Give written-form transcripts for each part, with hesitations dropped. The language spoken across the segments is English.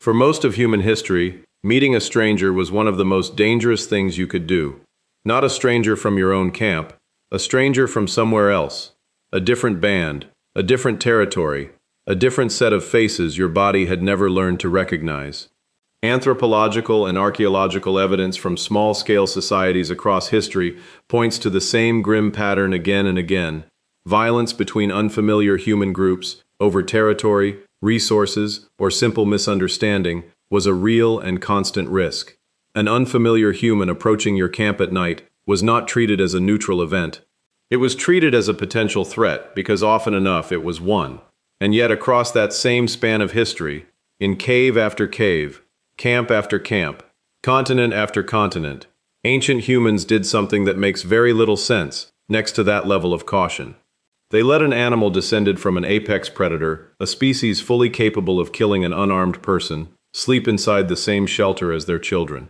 For most of human history, meeting a stranger was one of the most dangerous things you could do. Not a stranger from your own camp, a stranger from somewhere else, a different band, a different territory, a different set of faces your body had never learned to recognize. Anthropological and archaeological evidence from small-scale societies across history points to the same grim pattern again and again. Violence between unfamiliar human groups over territory, resources, or simple misunderstanding was a real and constant risk. An unfamiliar human approaching your camp at night was not treated as a neutral event. It was treated as a potential threat because often enough it was one. And yet across that same span of history, in cave after cave, camp after camp, continent after continent, ancient humans did something that makes very little sense next to that level of caution. They let an animal descended from an apex predator, a species fully capable of killing an unarmed person, sleep inside the same shelter as their children.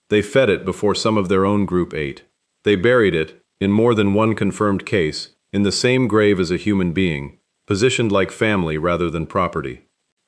They fed it before some of their own group ate. They buried it, in more than one confirmed case, in the same grave as a human being, positioned like family rather than property.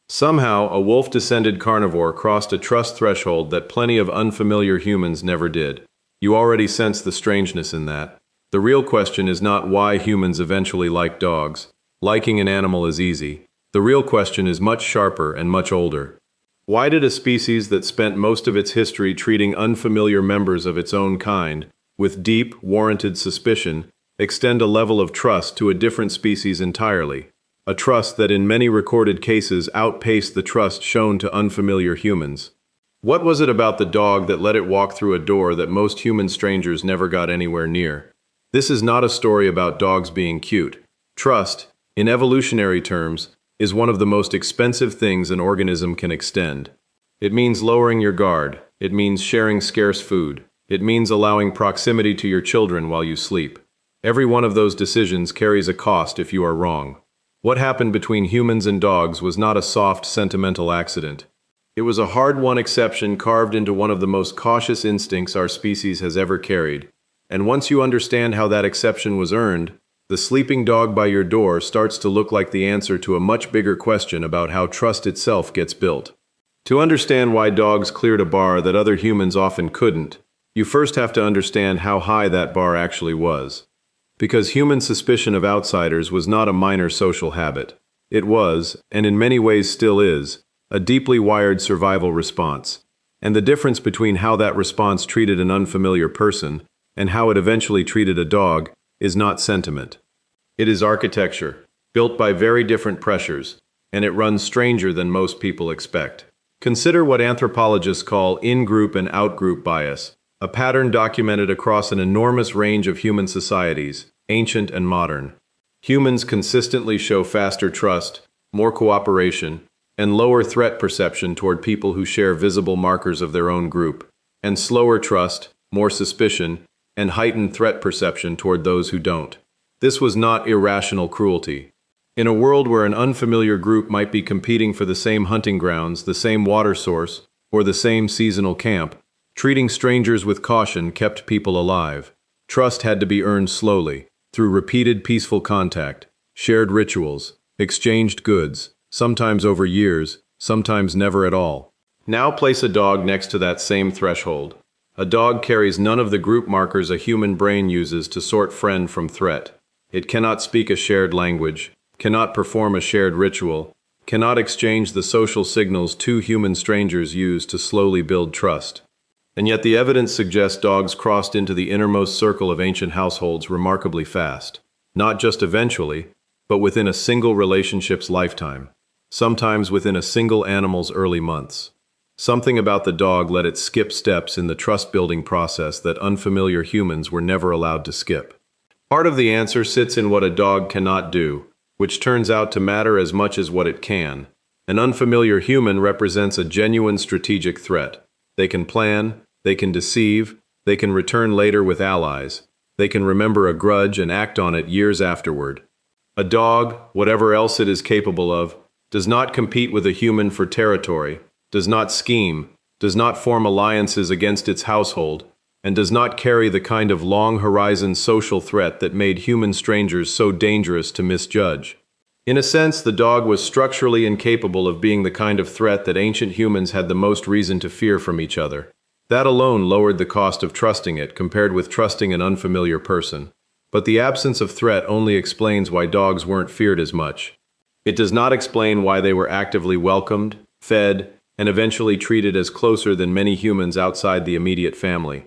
Somehow, a wolf-descended carnivore crossed a trust threshold that plenty of unfamiliar humans never did. You already sense the strangeness in that. The real question is not why humans eventually like dogs. Liking an animal is easy. The real question is much sharper and much older. Why did a species that spent most of its history treating unfamiliar members of its own kind with deep, warranted suspicion extend a level of trust to a different species entirely? A trust that in many recorded cases outpaced the trust shown to unfamiliar humans. What was it about the dog that let it walk through a door that most human strangers never got anywhere near? This is not a story about dogs being cute. Trust, in evolutionary terms, is one of the most expensive things an organism can extend. It means lowering your guard. It means sharing scarce food. It means allowing proximity to your children while you sleep. Every one of those decisions carries a cost if you are wrong. What happened between humans and dogs was not a soft, sentimental accident. It was a hard-won exception carved into one of the most cautious instincts our species has ever carried. And once you understand how that exception was earned, the sleeping dog by your door starts to look like the answer to a much bigger question about how trust itself gets built. To understand why dogs cleared a bar that other humans often couldn't, you first have to understand how high that bar actually was. Because human suspicion of outsiders was not a minor social habit. It was, and in many ways still is, a deeply wired survival response. And the difference between how that response treated an unfamiliar person and how it eventually treated a dog is not sentiment. It is architecture, built by very different pressures, and it runs stranger than most people expect. Consider what anthropologists call in-group and out-group bias, a pattern documented across an enormous range of human societies, ancient and modern. Humans consistently show faster trust, more cooperation, and lower threat perception toward people who share visible markers of their own group, and slower trust, more suspicion, and heightened threat perception toward those who don't. This was not irrational cruelty. In a world where an unfamiliar group might be competing for the same hunting grounds, the same water source, or the same seasonal camp, treating strangers with caution kept people alive. Trust had to be earned slowly, through repeated peaceful contact, shared rituals, exchanged goods, sometimes over years, sometimes never at all. Now place a dog next to that same threshold. A dog carries none of the group markers a human brain uses to sort friend from threat. It cannot speak a shared language, cannot perform a shared ritual, cannot exchange the social signals two human strangers use to slowly build trust. And yet the evidence suggests dogs crossed into the innermost circle of ancient households remarkably fast. Not just eventually, but within a single relationship's lifetime. Sometimes within a single animal's early months. Something about the dog let it skip steps in the trust-building process that unfamiliar humans were never allowed to skip. Part of the answer sits in what a dog cannot do, which turns out to matter as much as what it can. An unfamiliar human represents a genuine strategic threat. They can plan, they can deceive, they can return later with allies, they can remember a grudge and act on it years afterward. A dog, whatever else it is capable of, does not compete with a human for territory, does not scheme, does not form alliances against its household, and does not carry the kind of long-horizon social threat that made human strangers so dangerous to misjudge. In a sense, the dog was structurally incapable of being the kind of threat that ancient humans had the most reason to fear from each other. That alone lowered the cost of trusting it compared with trusting an unfamiliar person. But the absence of threat only explains why dogs weren't feared as much. It does not explain why they were actively welcomed, fed, and eventually treated as closer than many humans outside the immediate family.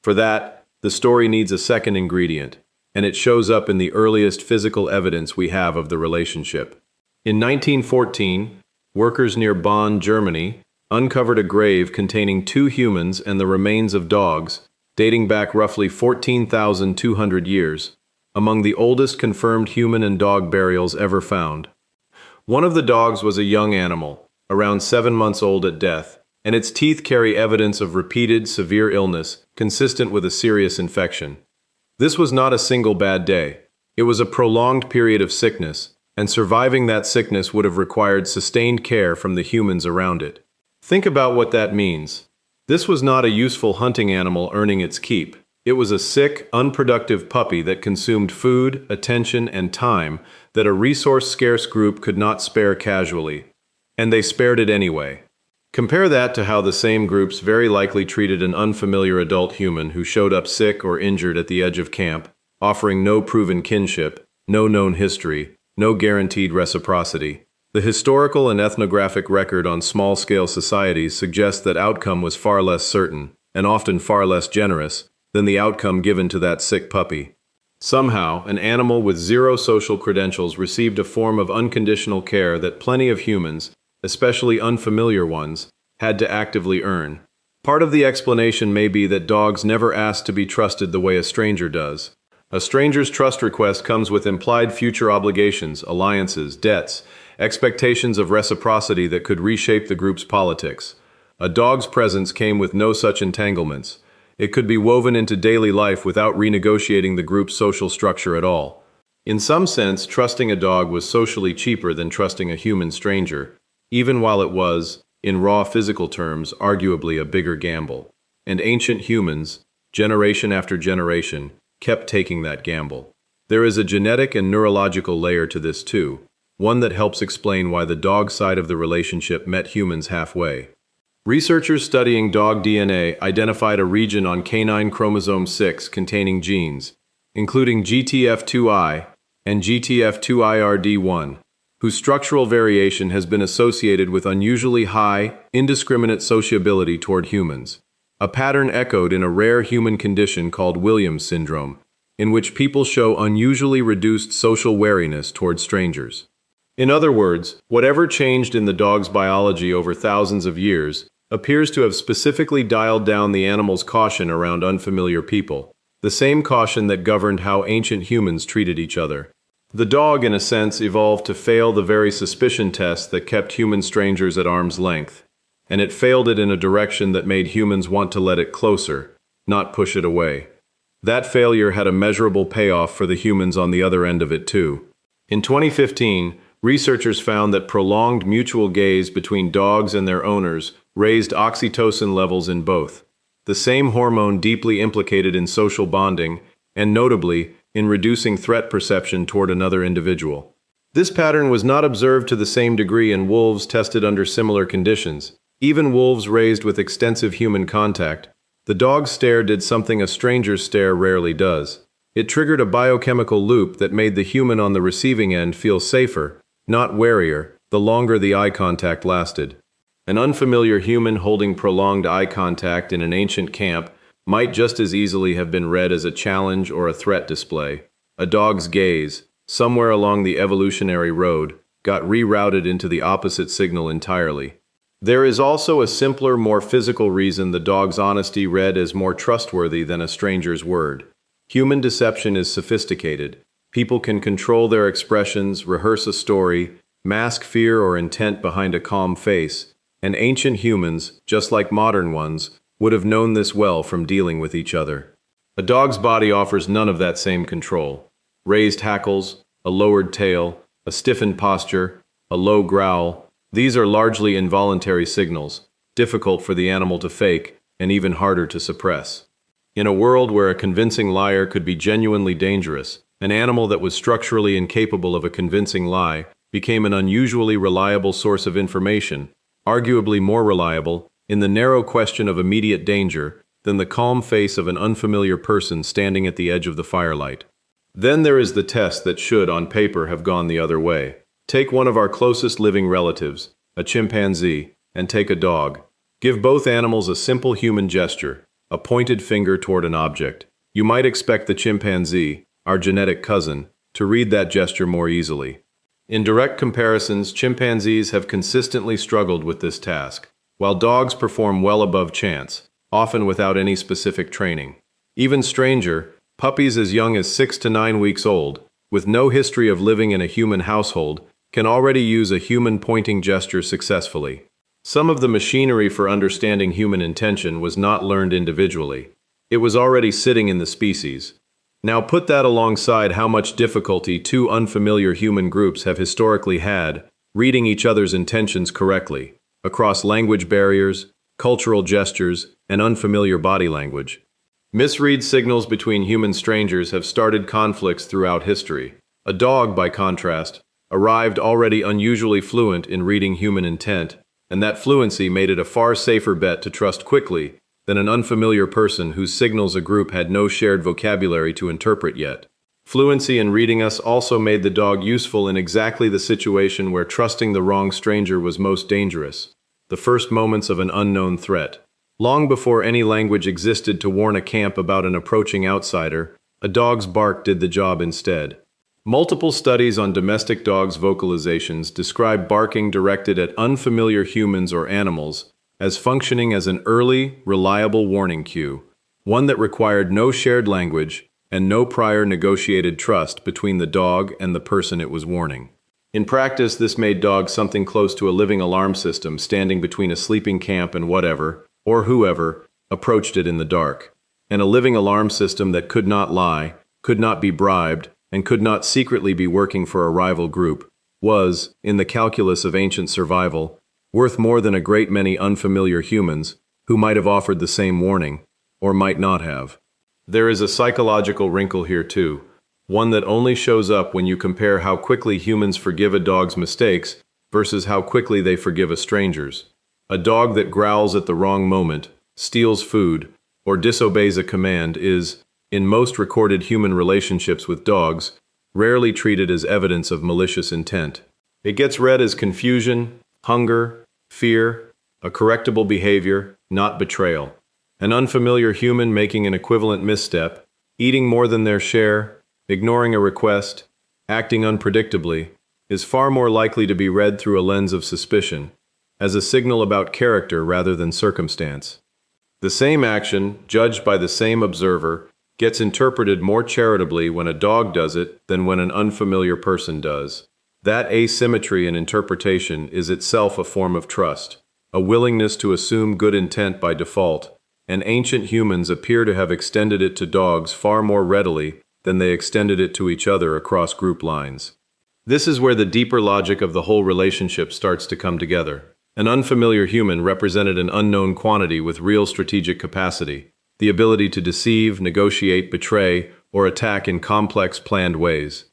For that, the story needs a second ingredient, and it shows up in the earliest physical evidence we have of the relationship. In 1914, workers near Bonn, Germany, uncovered a grave containing 2 humans and the remains of dogs, dating back roughly 14,200 years, among the oldest confirmed human and dog burials ever found. One of the dogs was a young animal, around 7 months old at death, and its teeth carry evidence of repeated severe illness consistent with a serious infection. This was not a single bad day. It was a prolonged period of sickness, and surviving that sickness would have required sustained care from the humans around it. Think about what that means. This was not a useful hunting animal earning its keep. It was a sick, unproductive puppy that consumed food, attention, and time that a resource-scarce group could not spare casually. And they spared it anyway. Compare that to how the same groups very likely treated an unfamiliar adult human who showed up sick or injured at the edge of camp, offering no proven kinship, no known history, no guaranteed reciprocity. The historical and ethnographic record on small-scale societies suggests that outcome was far less certain, and often far less generous, than the outcome given to that sick puppy. Somehow, an animal with 0 social credentials received a form of unconditional care that plenty of humans, especially unfamiliar ones, had to actively earn. Part of the explanation may be that dogs never asked to be trusted the way a stranger does. A stranger's trust request comes with implied future obligations, alliances, debts, expectations of reciprocity that could reshape the group's politics. A dog's presence came with no such entanglements. It could be woven into daily life without renegotiating the group's social structure at all. In some sense, trusting a dog was socially cheaper than trusting a human stranger, even while it was, in raw physical terms, arguably a bigger gamble. And ancient humans, generation after generation, kept taking that gamble. There is a genetic and neurological layer to this too, one that helps explain why the dog side of the relationship met humans halfway. Researchers studying dog DNA identified a region on canine chromosome 6 containing genes, including GTF2I and GTF2IRD1, whose structural variation has been associated with unusually high, indiscriminate sociability toward humans, a pattern echoed in a rare human condition called Williams syndrome, in which people show unusually reduced social wariness toward strangers. In other words, whatever changed in the dog's biology over thousands of years appears to have specifically dialed down the animal's caution around unfamiliar people, the same caution that governed how ancient humans treated each other. The dog, in a sense, evolved to fail the very suspicion test that kept human strangers at arm's length, and it failed it in a direction that made humans want to let it closer, not push it away. That failure had a measurable payoff for the humans on the other end of it too. In 2015, researchers found that prolonged mutual gaze between dogs and their owners raised oxytocin levels in both, the same hormone deeply implicated in social bonding, and notably, in reducing threat perception toward another individual. This pattern was not observed to the same degree in wolves tested under similar conditions. Even wolves raised with extensive human contact, the dog's stare did something a stranger's stare rarely does. It triggered a biochemical loop that made the human on the receiving end feel safer, not warier, the longer the eye contact lasted. An unfamiliar human holding prolonged eye contact in an ancient camp might just as easily have been read as a challenge or a threat display. A dog's gaze, somewhere along the evolutionary road, got rerouted into the opposite signal entirely. There is also a simpler, more physical reason the dog's honesty read as more trustworthy than a stranger's word. Human deception is sophisticated. People can control their expressions, rehearse a story, mask fear or intent behind a calm face, and ancient humans, just like modern ones, would have known this well from dealing with each other. A dog's body offers none of that same control. Raised hackles, a lowered tail, a stiffened posture, a low growl, these are largely involuntary signals, difficult for the animal to fake and even harder to suppress. In a world where a convincing liar could be genuinely dangerous, an animal that was structurally incapable of a convincing lie became an unusually reliable source of information, arguably more reliable, in the narrow question of immediate danger, than the calm face of an unfamiliar person standing at the edge of the firelight. Then there is the test that should, on paper, have gone the other way. Take one of our closest living relatives, a chimpanzee, and take a dog. Give both animals a simple human gesture, a pointed finger toward an object. You might expect the chimpanzee, our genetic cousin, to read that gesture more easily. In direct comparisons, chimpanzees have consistently struggled with this task, while dogs perform well above chance, often without any specific training. Even stranger, puppies as young as 6 to 9 weeks old, with no history of living in a human household, can already use a human pointing gesture successfully. Some of the machinery for understanding human intention was not learned individually. It was already sitting in the species. Now put that alongside how much difficulty two unfamiliar human groups have historically had reading each other's intentions correctly, across language barriers, cultural gestures, and unfamiliar body language. Misread signals between human strangers have started conflicts throughout history. A dog, by contrast, arrived already unusually fluent in reading human intent, and that fluency made it a far safer bet to trust quickly than an unfamiliar person whose signals a group had no shared vocabulary to interpret yet. Fluency in reading us also made the dog useful in exactly the situation where trusting the wrong stranger was most dangerous, the first moments of an unknown threat. Long before any language existed to warn a camp about an approaching outsider, a dog's bark did the job instead. Multiple studies on domestic dogs' vocalizations describe barking directed at unfamiliar humans or animals as functioning as an early, reliable warning cue, one that required no shared language and no prior negotiated trust between the dog and the person it was warning. In practice, this made dogs something close to a living alarm system standing between a sleeping camp and whatever, or whoever, approached it in the dark. And a living alarm system that could not lie, could not be bribed, and could not secretly be working for a rival group, was, in the calculus of ancient survival, worth more than a great many unfamiliar humans who might have offered the same warning, or might not have. There is a psychological wrinkle here too, one that only shows up when you compare how quickly humans forgive a dog's mistakes versus how quickly they forgive a stranger's. A dog that growls at the wrong moment, steals food, or disobeys a command is, in most recorded human relationships with dogs, rarely treated as evidence of malicious intent. It gets read as confusion, hunger, fear, a correctable behavior, not betrayal. An unfamiliar human making an equivalent misstep, eating more than their share, ignoring a request, acting unpredictably, is far more likely to be read through a lens of suspicion, as a signal about character rather than circumstance. The same action, judged by the same observer, gets interpreted more charitably when a dog does it than when an unfamiliar person does. That asymmetry in interpretation is itself a form of trust, a willingness to assume good intent by default, and ancient humans appear to have extended it to dogs far more readily than they extended it to each other across group lines. This is where the deeper logic of the whole relationship starts to come together. An unfamiliar human represented an unknown quantity with real strategic capacity, the ability to deceive, negotiate, betray, or attack in complex, planned ways.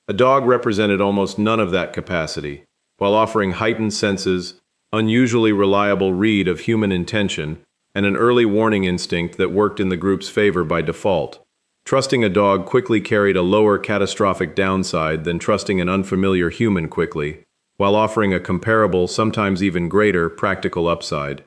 A dog represented almost none of that capacity, while offering heightened senses, unusually reliable read of human intention, and an early warning instinct that worked in the group's favor by default. Trusting a dog quickly carried a lower catastrophic downside than trusting an unfamiliar human quickly, while offering a comparable, sometimes even greater, practical upside.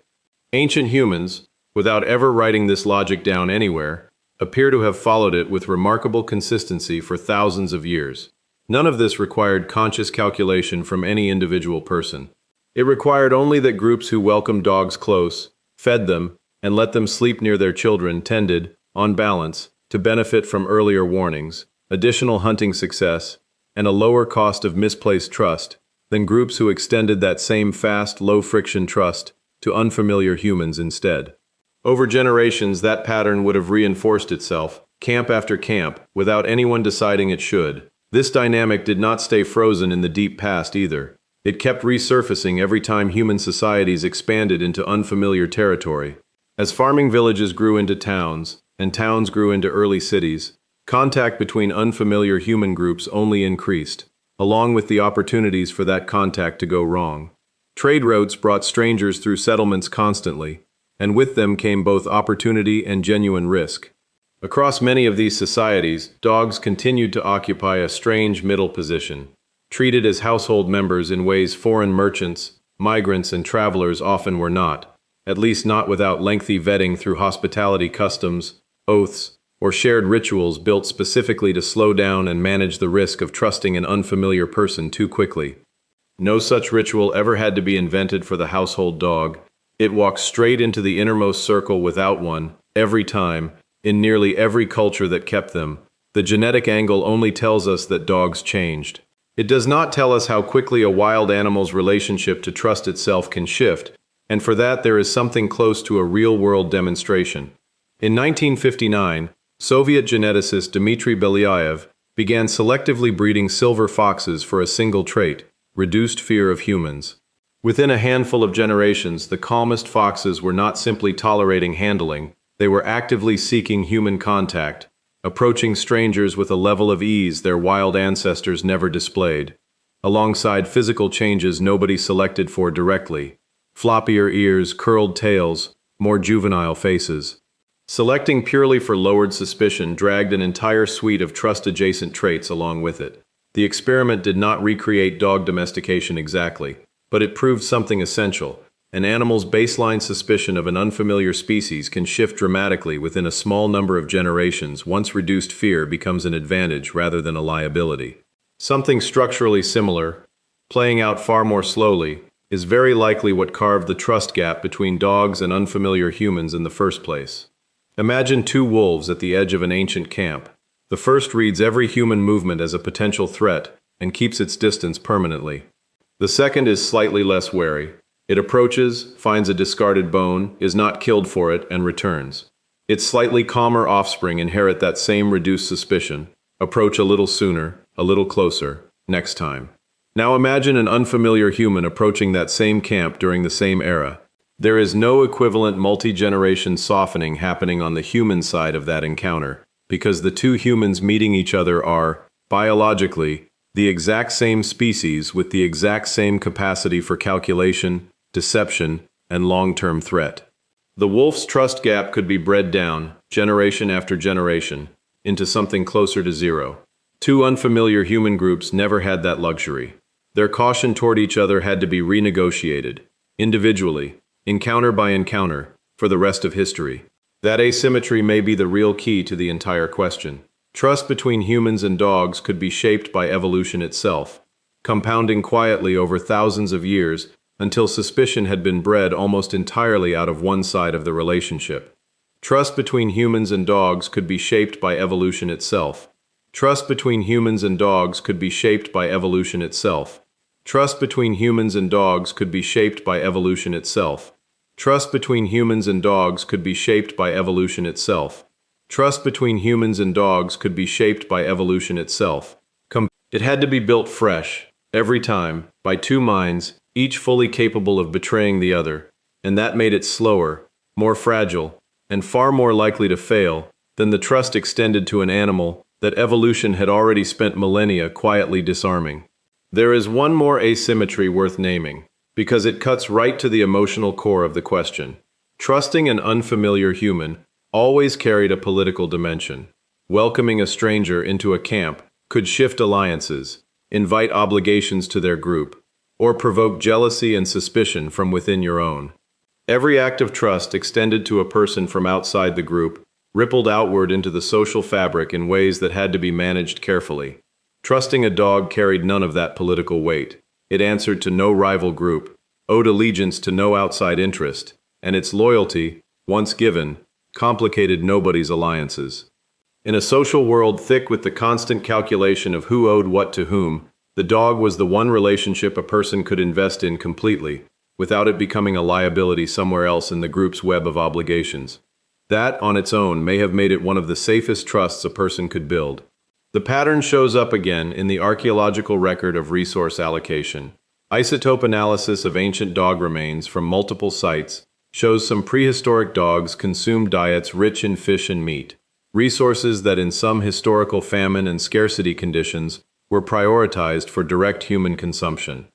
Ancient humans, without ever writing this logic down anywhere, appear to have followed it with remarkable consistency for thousands of years. None of this required conscious calculation from any individual person. It required only that groups who welcomed dogs close, fed them, and let them sleep near their children tended, on balance, to benefit from earlier warnings, additional hunting success, and a lower cost of misplaced trust than groups who extended that same fast, low-friction trust to unfamiliar humans instead. Over generations, that pattern would have reinforced itself, camp after camp, without anyone deciding it should. This dynamic did not stay frozen in the deep past either. It kept resurfacing every time human societies expanded into unfamiliar territory. As farming villages grew into towns, and towns grew into early cities, contact between unfamiliar human groups only increased. along with the opportunities for that contact to go wrong. Trade routes brought strangers through settlements constantly, and with them came both opportunity and genuine risk. Across many of these societies, dogs continued to occupy a strange middle position, treated as household members in ways foreign merchants, migrants, and travelers often were not, at least not without lengthy vetting through hospitality customs, oaths, or shared rituals built specifically to slow down and manage the risk of trusting an unfamiliar person too quickly. No such ritual ever had to be invented for the household dog. It walked straight into the innermost circle without one, every time, in nearly every culture that kept them. The genetic angle only tells us that dogs changed. It does not tell us how quickly a wild animal's relationship to trust itself can shift, and for that there is something close to a real-world demonstration. In 1959, Soviet geneticist Dmitri Belyaev began selectively breeding silver foxes for a single trait: reduced fear of humans. Within a handful of generations, the calmest foxes were not simply tolerating handling, they were actively seeking human contact, approaching strangers with a level of ease their wild ancestors never displayed. Alongside physical changes nobody selected for directly: floppier ears, curled tails, more juvenile faces. Selecting purely for lowered suspicion dragged an entire suite of trust-adjacent traits along with it. The experiment did not recreate dog domestication exactly, but it proved something essential. An animal's baseline suspicion of an unfamiliar species can shift dramatically within a small number of generations once reduced fear becomes an advantage rather than a liability. Something structurally similar, playing out far more slowly, is very likely what carved the trust gap between dogs and unfamiliar humans in the first place. Imagine two wolves at the edge of an ancient camp. The first reads every human movement as a potential threat and keeps its distance permanently. The second is slightly less wary. It approaches, finds a discarded bone, is not killed for it, and returns. Its slightly calmer offspring inherit that same reduced suspicion, approach a little sooner, a little closer, next time. Now imagine an unfamiliar human approaching that same camp during the same era. There is no equivalent multi-generation softening happening on the human side of that encounter, because the two humans meeting each other are, biologically, the exact same species with the exact same capacity for calculation, deception, and long-term threat. The wolf's trust gap could be bred down, generation after generation, into something closer to zero. Two unfamiliar human groups never had that luxury. Their caution toward each other had to be renegotiated, individually, encounter by encounter, for the rest of history. That asymmetry may be the real key to the entire question. Trust between humans and dogs could be shaped by evolution itself, compounding quietly over thousands of years until suspicion had been bred almost entirely out of one side of the relationship. Trust between humans and dogs could be shaped by evolution itself. Trust between humans and dogs could be shaped by evolution itself. Trust between humans and dogs could be shaped by evolution itself. Trust between humans and dogs could be shaped by evolution itself. Trust between humans and dogs could be shaped by evolution itself. It had to be built fresh, every time, by two minds, each fully capable of betraying the other, and that made it slower, more fragile, and far more likely to fail than the trust extended to an animal that evolution had already spent millennia quietly disarming. There is one more asymmetry worth naming, because it cuts right to the emotional core of the question. Trusting an unfamiliar human always carried a political dimension. Welcoming a stranger into a camp could shift alliances, invite obligations to their group, or provoke jealousy and suspicion from within your own. Every act of trust extended to a person from outside the group rippled outward into the social fabric in ways that had to be managed carefully. Trusting a dog carried none of that political weight. It answered to no rival group, owed allegiance to no outside interest, and its loyalty, once given, complicated nobody's alliances. In a social world thick with the constant calculation of who owed what to whom, the dog was the one relationship a person could invest in completely, without it becoming a liability somewhere else in the group's web of obligations. That, on its own, may have made it one of the safest trusts a person could build. The pattern shows up again in the archaeological record of resource allocation. Isotope analysis of ancient dog remains from multiple sites shows some prehistoric dogs consumed diets rich in fish and meat, resources that in some historical famine and scarcity conditions were prioritized for direct human consumption.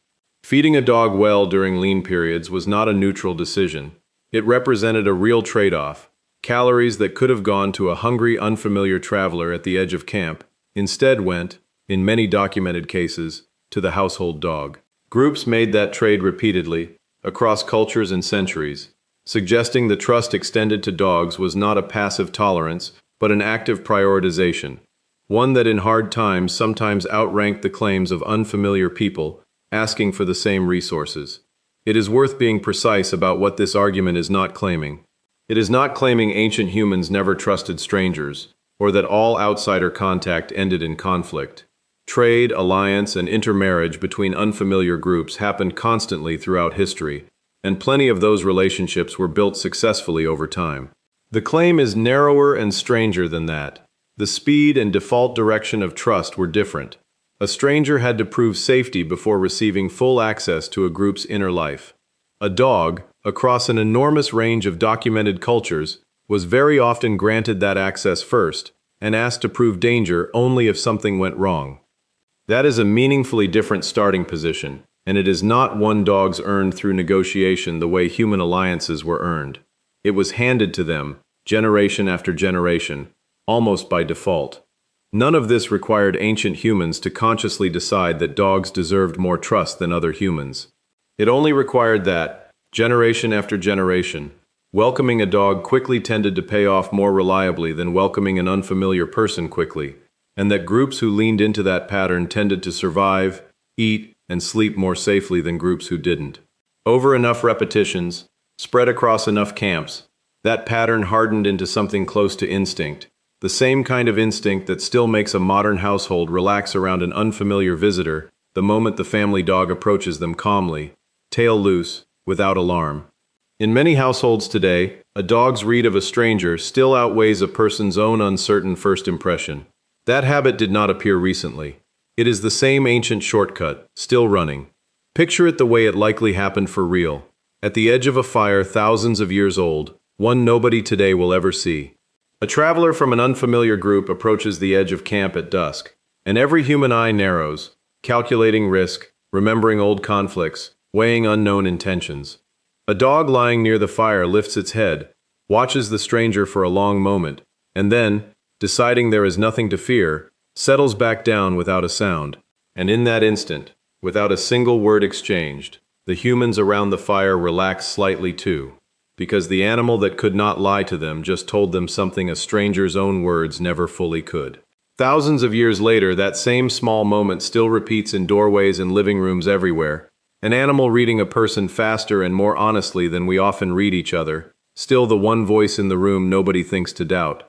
Feeding a dog well during lean periods was not a neutral decision. It represented a real trade-off. Calories that could have gone to a hungry, unfamiliar traveler at the edge of camp instead went, in many documented cases, to the household dog. Groups made that trade repeatedly, across cultures and centuries, suggesting the trust extended to dogs was not a passive tolerance, but an active prioritization, one that in hard times sometimes outranked the claims of unfamiliar people asking for the same resources. It is worth being precise about what this argument is not claiming. It is not claiming ancient humans never trusted strangers, or that all outsider contact ended in conflict. Trade, alliance, and intermarriage between unfamiliar groups happened constantly throughout history, and plenty of those relationships were built successfully over time. The claim is narrower and stranger than that. The speed and default direction of trust were different. A stranger had to prove safety before receiving full access to a group's inner life. A dog, across an enormous range of documented cultures, was very often granted that access first, and asked to prove danger only if something went wrong. That is a meaningfully different starting position, and it is not one dog's earned through negotiation the way human alliances were earned. It was handed to them, generation after generation, almost by default. None of this required ancient humans to consciously decide that dogs deserved more trust than other humans. It only required that, generation after generation, welcoming a dog quickly tended to pay off more reliably than welcoming an unfamiliar person quickly, and that groups who leaned into that pattern tended to survive, eat, and sleep more safely than groups who didn't. Over enough repetitions, spread across enough camps, that pattern hardened into something close to instinct, the same kind of instinct that still makes a modern household relax around an unfamiliar visitor the moment the family dog approaches them calmly, tail loose, without alarm. In many households today, a dog's read of a stranger still outweighs a person's own uncertain first impression. That habit did not appear recently. It is the same ancient shortcut, still running. Picture it the way it likely happened for real. At the edge of a fire thousands of years old, one nobody today will ever see. A traveler from an unfamiliar group approaches the edge of camp at dusk, and every human eye narrows, calculating risk, remembering old conflicts, weighing unknown intentions. A dog lying near the fire lifts its head, watches the stranger for a long moment, and then, deciding there is nothing to fear, settles back down without a sound. And in that instant, without a single word exchanged, the humans around the fire relax slightly too, because the animal that could not lie to them just told them something a stranger's own words never fully could. Thousands of years later, that same small moment still repeats in doorways and living rooms everywhere. An animal reading a person faster and more honestly than we often read each other, still the one voice in the room nobody thinks to doubt.